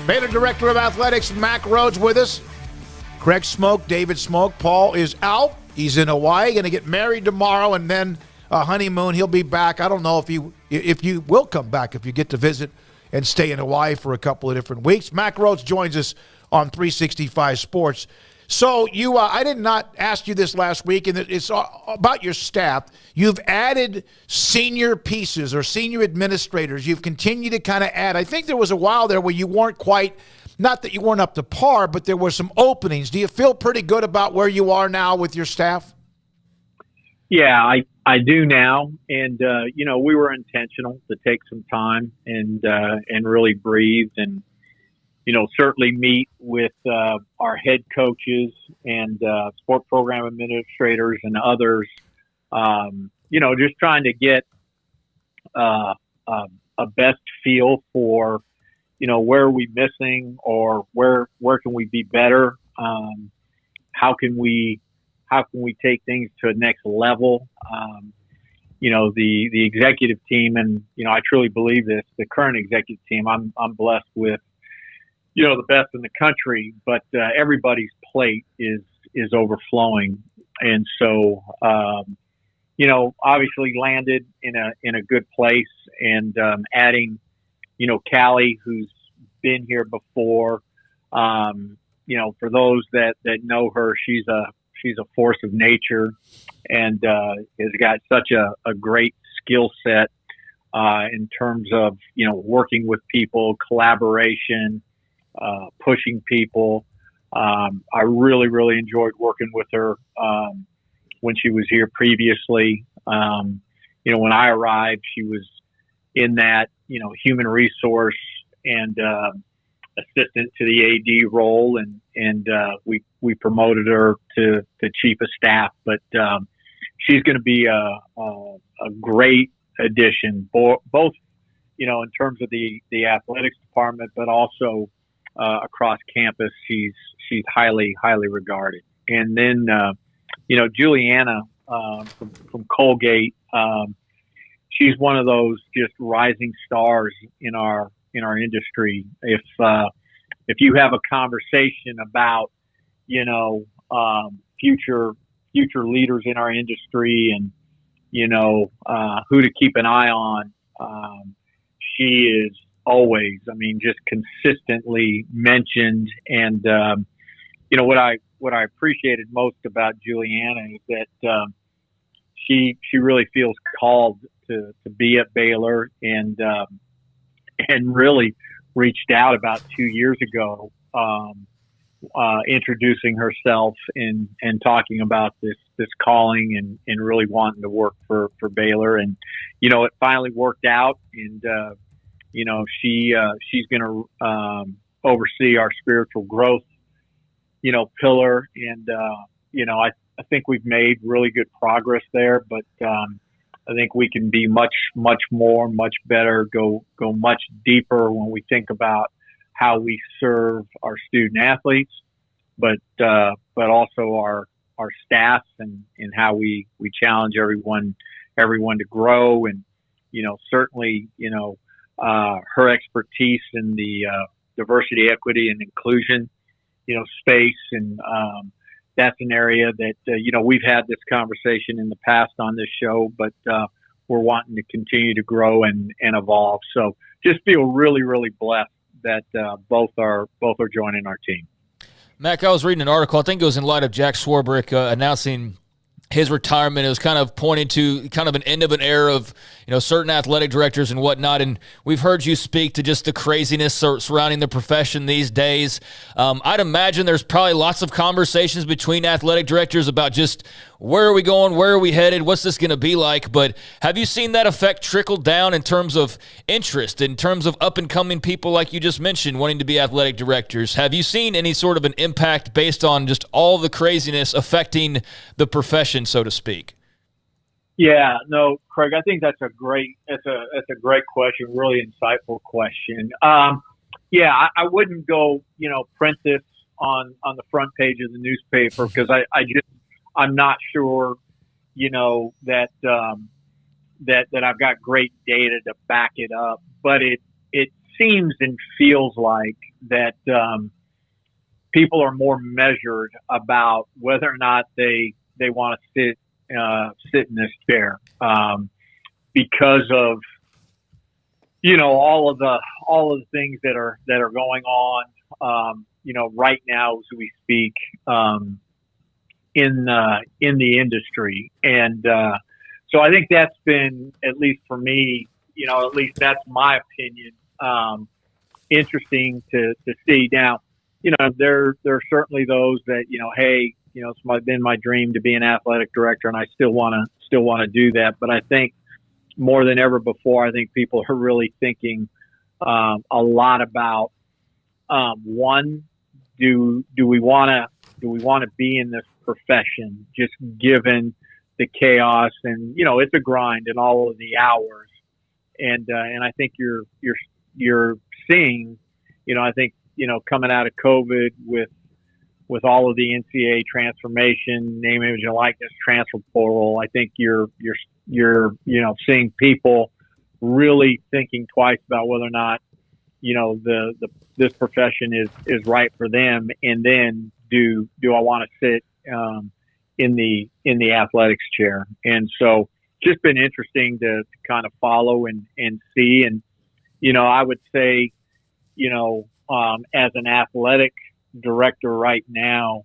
Baylor Director of Athletics, Mack Rhoades, with us. Craig Smoke, David Smoke. Paul is out. He's in Hawaii, going to get married tomorrow, and then a honeymoon. He'll be back. I don't know if you will come back, if you get to visit and stay in Hawaii for a couple of different weeks. Mack Rhoades joins us on 365 Sports. So I did not ask you this last week, and it's about your staff. You've added senior pieces or senior administrators. You've continued to kind of add. I think there was a while there where you weren't quite, not that you weren't up to par, but there were some openings. Do you feel pretty good about where you are now with your staff? Yeah, I do now. And, we were intentional to take some time and really breathe and, certainly meet with our head coaches and sport program administrators and others, just trying to get a best feel for, where are we missing or where can we be better? How can we take things to a next level? The executive team, and, I truly believe this, the current executive team, I'm blessed with, the best in the country, but everybody's plate is overflowing. And so, obviously landed in a good place, and adding, Callie, who's been here before. For those that know her, she's a force of nature, and has got such a great skill set in terms of, working with people, collaboration, pushing people. I really, really enjoyed working with her when she was here previously. When I arrived, she was in that, human resource and assistant to the AD role, and we promoted her to chief of staff. But she's going to be a great addition, both in terms of the athletics department, but also across campus. She's highly regarded. And then Juliana from Colgate, she's one of those just rising stars in our industry. If you have a conversation about future leaders in our industry and who to keep an eye on, she is always, just consistently mentioned. And what I appreciated most about Juliana is that she really feels called to be at Baylor, and really reached out about 2 years ago, introducing herself and talking about this calling and really wanting to work for Baylor. And it finally worked out, and she's going to oversee our spiritual growth pillar. And I think we've made really good progress there, but I think we can be much more, much better, go much deeper when we think about how we serve our student athletes, but also our staff and how we challenge everyone to grow. And certainly her expertise in the diversity, equity, and inclusion space, and that's an area that we've had this conversation in the past on this show, but we're wanting to continue to grow and evolve. So just feel really, really blessed that both are joining our team. Mack, I was reading an article, I think it was in light of Jack Swarbrick announcing his retirement. It was kind of pointing to kind of an end of an era of, certain athletic directors and whatnot. And we've heard you speak to just the craziness surrounding the profession these days. I'd imagine there's probably lots of conversations between athletic directors about just where are we going, where are we headed, what's this going to be like. But have you seen that effect trickle down in terms of interest, in terms of up-and-coming people like you just mentioned wanting to be athletic directors? Have you seen any sort of an impact based on just all the craziness affecting the profession, so to speak? Yeah, no, Craig, I think that's a great question, really insightful question. I wouldn't go, print this on the front page of the newspaper, because I'm not sure, that I've got great data to back it up, but it seems and feels like that people are more measured about whether or not they want to sit in this chair because of all of the things that are going on right now as we speak in the industry. And so I think that's been, at least for me, at least that's my opinion, interesting to see. Now, there are certainly those that, hey, it's been my dream to be an athletic director, and I still want to do that. But I think more than ever before, I think people are really thinking a lot about one, do we want to be in this profession, just given the chaos and it's a grind and all of the hours, and I think you're seeing, I think coming out of COVID with all of the NCAA transformation, name, image, and likeness, transfer portal, I think you're seeing people really thinking twice about whether or not this profession is right for them, and then do I want to sit in the athletics chair. And so just been interesting to kind of follow and see. And I would say as an athletic director right now,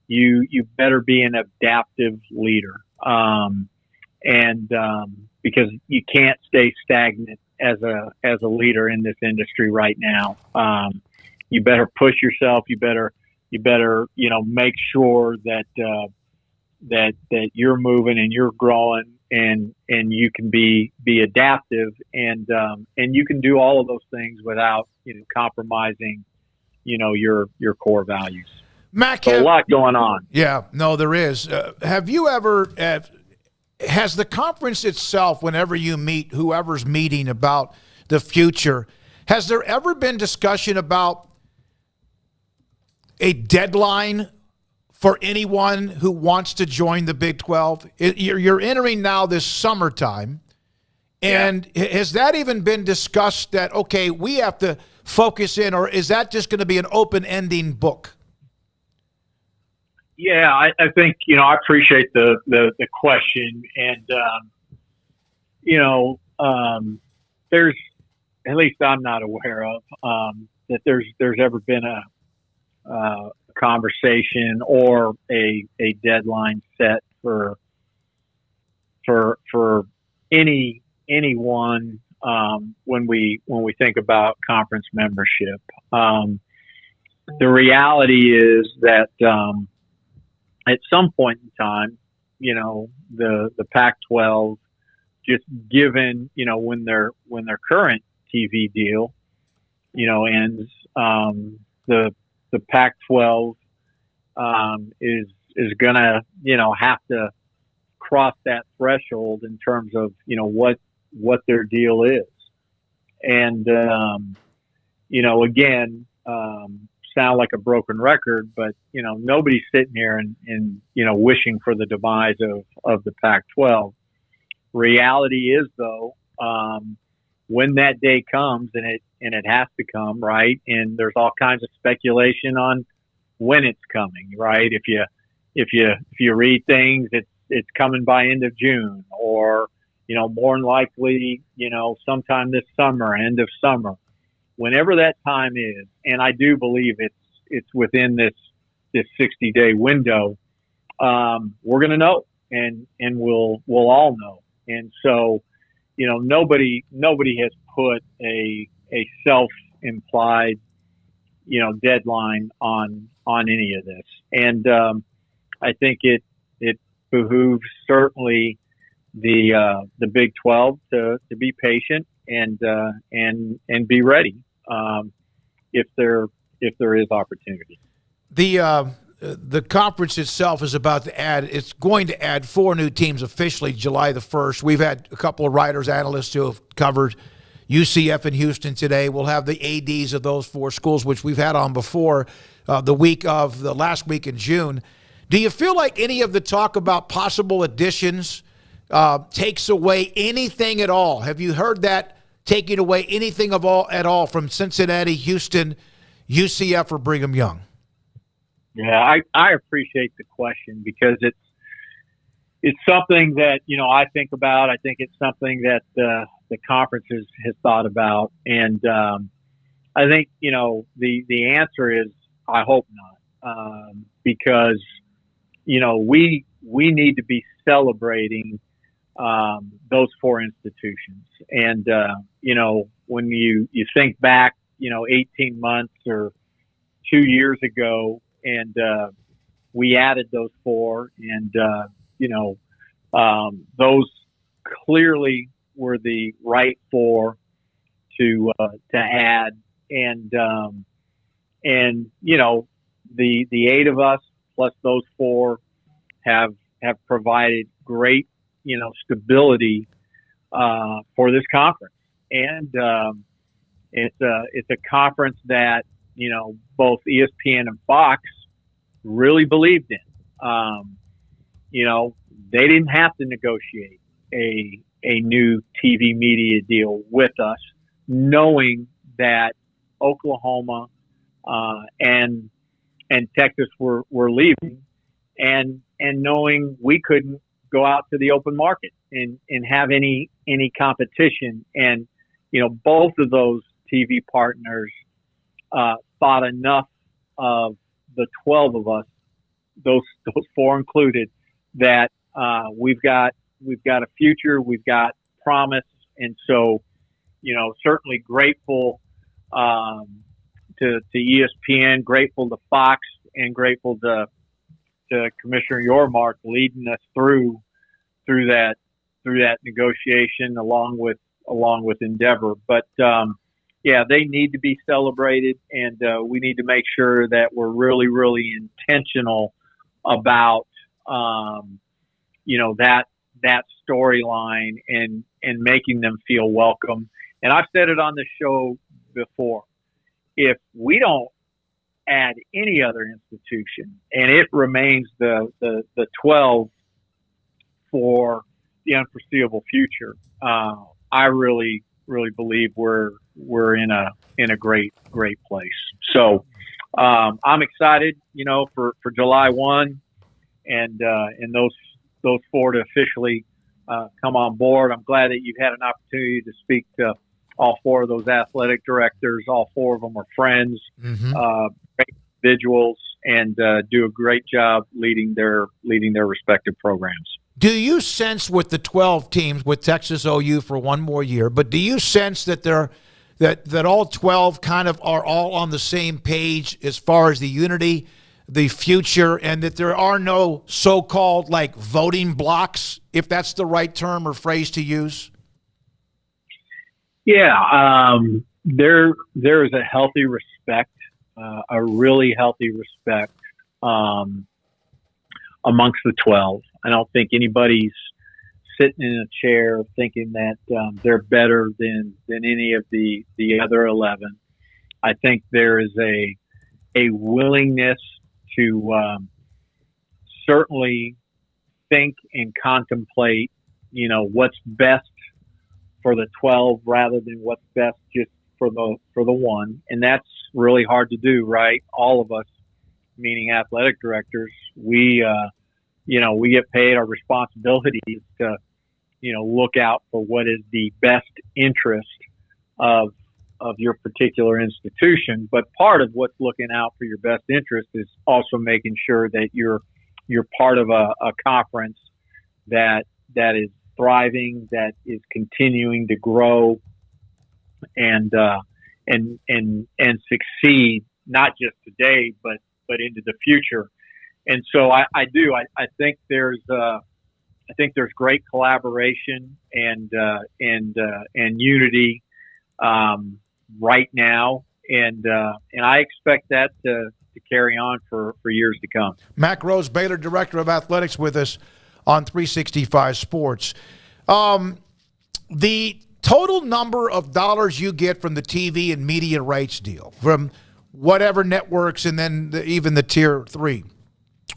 you better be an adaptive leader, and because you can't stay stagnant as a leader in this industry right now. You better push yourself. You better make sure that you're moving and you're growing, and you can be adaptive, and you can do all of those things without compromising your core values. Mack, so a lot going on. Yeah, no, there is. Have you ever, has the conference itself, whenever you meet whoever's meeting about the future, has there ever been discussion about a deadline for anyone who wants to join the Big 12? You're entering now this summertime, and has that even been discussed that, okay, we have to focus in, or is that just going to be an open-ending book? Yeah, I think, I appreciate the question. And, there's, at least I'm not aware of, that there's ever been a conversation or a deadline set for anyone when we think about conference membership. The reality is that at some point in time, the Pac-12, just given when their current TV deal ends, the Pac-12 is gonna have to cross that threshold in terms of what their deal is, and again, sound like a broken record, but nobody's sitting here and wishing for the demise of the Pac-12. Reality is, though, when that day comes, and it has to come, right? And there's all kinds of speculation on when it's coming, right? If you read things, it's coming by end of June, or more than likely, sometime this summer, end of summer, whenever that time is. And I do believe it's within this 60-day window. We're going to know, and we'll all know. And so, nobody has put a self-implied, deadline on any of this. And I think it behooves certainly the Big 12 to be patient and be ready if there is opportunity. The conference itself is about to add, it's going to add 4 new teams officially July the 1st. We've had a couple of writers, analysts who have covered UCF and Houston today. We'll have the ADs of those 4 schools, which we've had on before, the last week in June. Do you feel like any of the talk about possible additions takes away anything at all? Have you heard that taking away anything at all from Cincinnati, Houston, UCF, or Brigham Young? Yeah, I appreciate the question because it's something that, I think about. I think it's something that the conference has thought about. And I think, the answer is I hope not, because, we need to be celebrating those four institutions. And, when you think back, 18 months or 2 years ago, and we added those four, and, those clearly were the right four to add. And the eight of us plus those four have provided great, stability for this conference. And it's a conference that, both ESPN and Fox really believed in. They didn't have to negotiate a new TV media deal with us, knowing that Oklahoma and Texas were leaving, and knowing we couldn't go out to the open market and have any competition. And both of those TV partners thought enough of the 12 of us, those four included, that we've got a future, we've got promise. And so, certainly grateful to ESPN, grateful to Fox, and grateful to Commissioner Yormark leading us through that negotiation along with Endeavor. But they need to be celebrated, and we need to make sure that we're really, really intentional about that storyline and making them feel welcome. And I've said it on the show before. If we don't add any other institution and it remains the 12 for the unforeseeable future, I really, really believe we're in a great place. So I'm excited, for July 1 and those four to officially come on board. I'm glad that you've had an opportunity to speak to all four of those athletic directors. All four of them are friends, great individuals, and do a great job leading their respective programs. Do you sense with the 12 teams, with Texas OU for one more year, but do you sense that that all 12 kind of are all on the same page as far as the unity, the future, and that there are no so-called like voting blocks, if that's the right term or phrase to use? Yeah, there is a healthy respect, a really healthy respect amongst the 12. I don't think anybody's sitting in a chair thinking that they're better than any of the other 11. I think there is a willingness to certainly think and contemplate, what's best for the 12 rather than what's best just for the one. And that's really hard to do, right? All of us, meaning athletic directors, we get paid. Our responsibility is to, look out for what is the best interest of your particular institution. But part of what's looking out for your best interest is also making sure that you're part of a conference that is thriving, that is continuing to grow and succeed, not just today, but into the future. And so I think there's great collaboration and unity right now, and I expect that to carry on for years to come. Mack Rhoades, Baylor Director of Athletics, with us on 365 Sports. The total number of dollars you get from the TV and media rights deal, from whatever networks, and then even the Tier 3,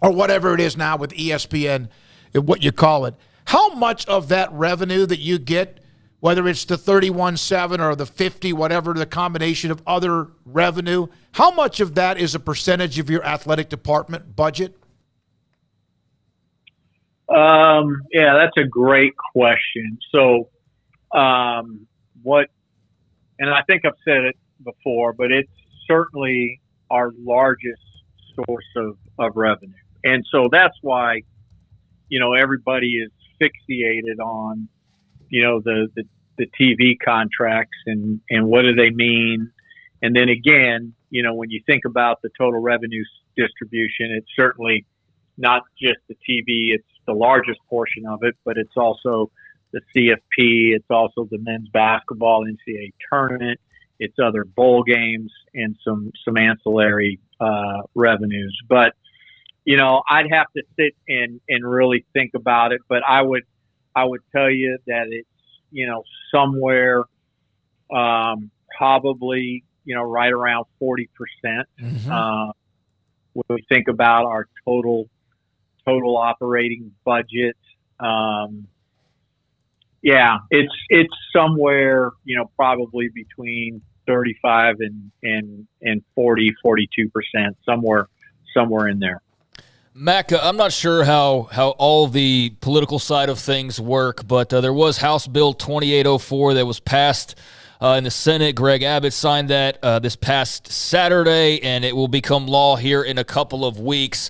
or whatever it is now with ESPN, what you call it, how much of that revenue that you get whether it's the 31.7 or the 50, whatever the combination of other revenue, how much of that is a percentage of your athletic department budget? Yeah, that's a great question. So, and I think I've said it before, but it's certainly our largest source of revenue. And so that's why, everybody is fixated on, the TV contracts and what do they mean? And then again, when you think about the total revenue distribution, it's certainly not just the TV, it's the largest portion of it, but it's also the CFP, it's also the men's basketball NCAA tournament, it's other bowl games and some ancillary revenues. But, I'd have to sit and really think about it, but I would tell you that it's, somewhere probably, right around 40%. When we think about our total operating budget. It's somewhere, probably between 35 and 40, 42%, somewhere in there. Mack, I'm not sure how all the political side of things work, but there was House Bill 2804 that was passed in the Senate. Greg Abbott signed that this past Saturday, and it will become law here in a couple of weeks.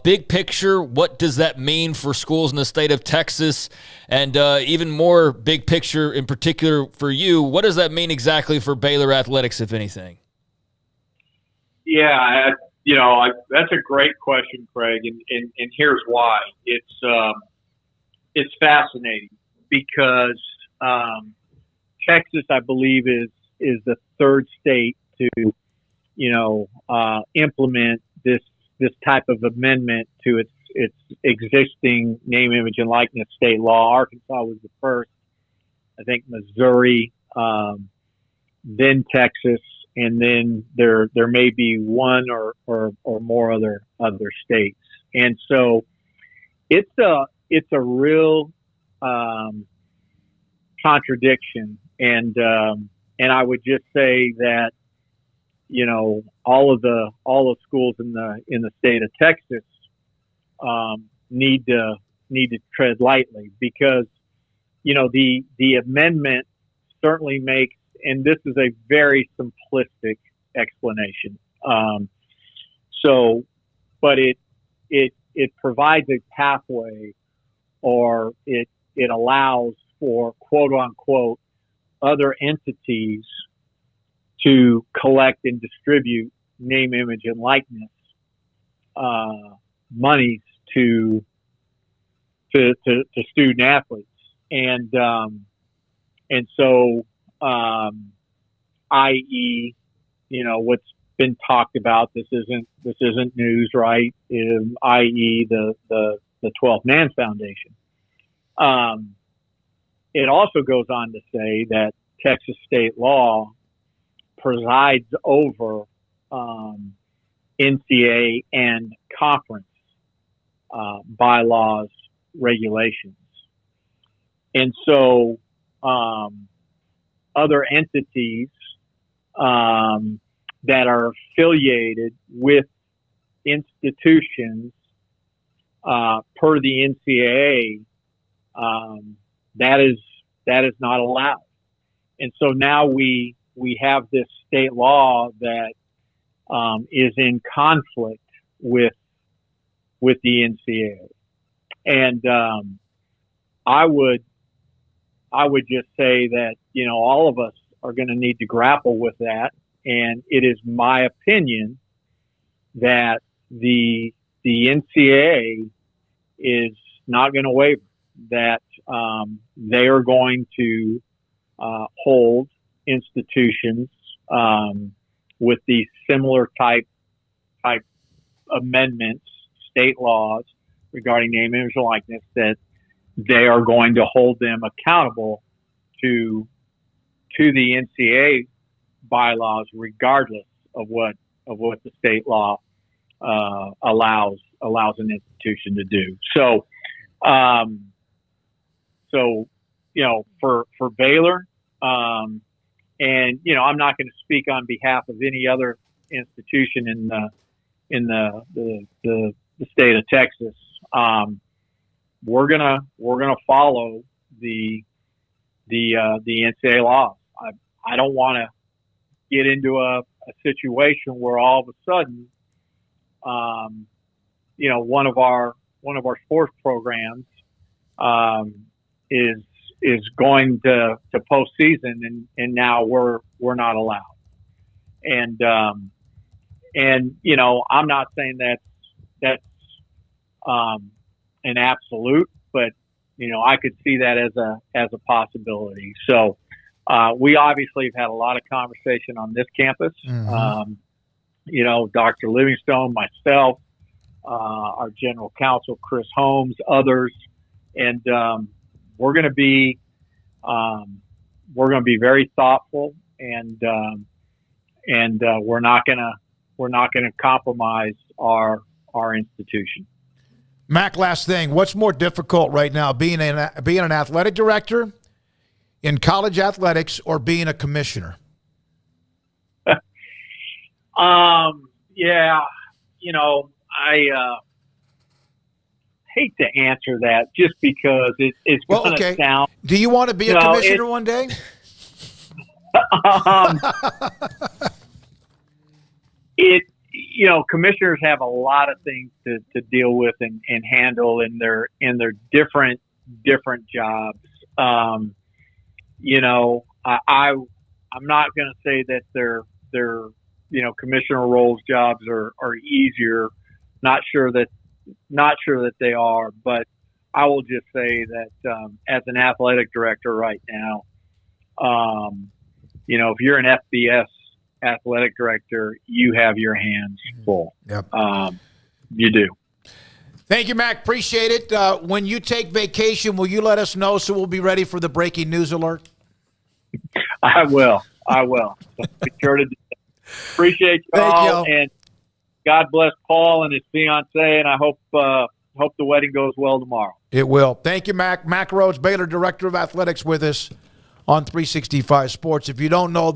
Big picture, what does that mean for schools in the state of Texas? And even more big picture in particular for you, what does that mean exactly for Baylor Athletics, if anything? Yeah, that's a great question, Craig, and here's why. It's fascinating because Texas, I believe, is the third state to implement this type of amendment to its existing name, image, and likeness state law. Arkansas was the first. I think Missouri, then Texas. And then there may be one or more other states, and so it's a real contradiction. And I would just say that all the schools in the state of Texas need to tread lightly because the amendment certainly makes. And this is a very simplistic explanation. But it provides a pathway, or it allows for quote unquote other entities to collect and distribute name, image, and likeness monies to student athletes, and so. I.e., what's been talked about. This isn't news, right? I.e., the 12th Man Foundation. It also goes on to say that Texas state law presides over NCAA and conference bylaws, regulations, and so. Other entities that are affiliated with institutions per the NCAA, that is not allowed. And so now we have this state law that is in conflict with the NCAA, and I would just say that, all of us are going to need to grapple with that. And it is my opinion that the NCAA is not going to waver, that they are going to hold institutions with these similar type amendments, state laws regarding name, image, and likeness, that they are going to hold them accountable to the NCAA bylaws, regardless of what the state law allows an institution to do. So for Baylor. And I'm not going to speak on behalf of any other institution in the state of Texas. We're gonna follow the NCAA laws. I don't want to get into a situation where all of a sudden, one of our sports programs is going to postseason, and now we're not allowed. And I'm not saying that's an absolute, but I could see that as a possibility. So we obviously have had a lot of conversation on this campus. Mm-hmm. Dr. Livingstone, myself, our general counsel, Chris Holmes, others, and we're going to be very thoughtful, and we're not going to compromise our institution. Mack, last thing, what's more difficult right now, being an athletic director in college athletics or being a commissioner? Yeah, I hate to answer that just because it's going to sound. Do you want to be a commissioner one day? Commissioners have a lot of things to deal with and handle in their different jobs. I'm not going to say that their commissioner roles jobs are easier. Not sure that they are, but I will just say that as an athletic director right now, if you're an FBS athletic director, you have your hands full. Yep. You do. Thank you, Mack. Appreciate it. When you take vacation, will you let us know so we'll be ready for the breaking news alert? I will. So be sure to do that. Appreciate you all, and God bless Paul and his fiancée, and I hope the wedding goes well tomorrow. It will. Thank you, Mack. Mack Rhoades, Baylor Director of Athletics, with us on 365 Sports. If you don't know,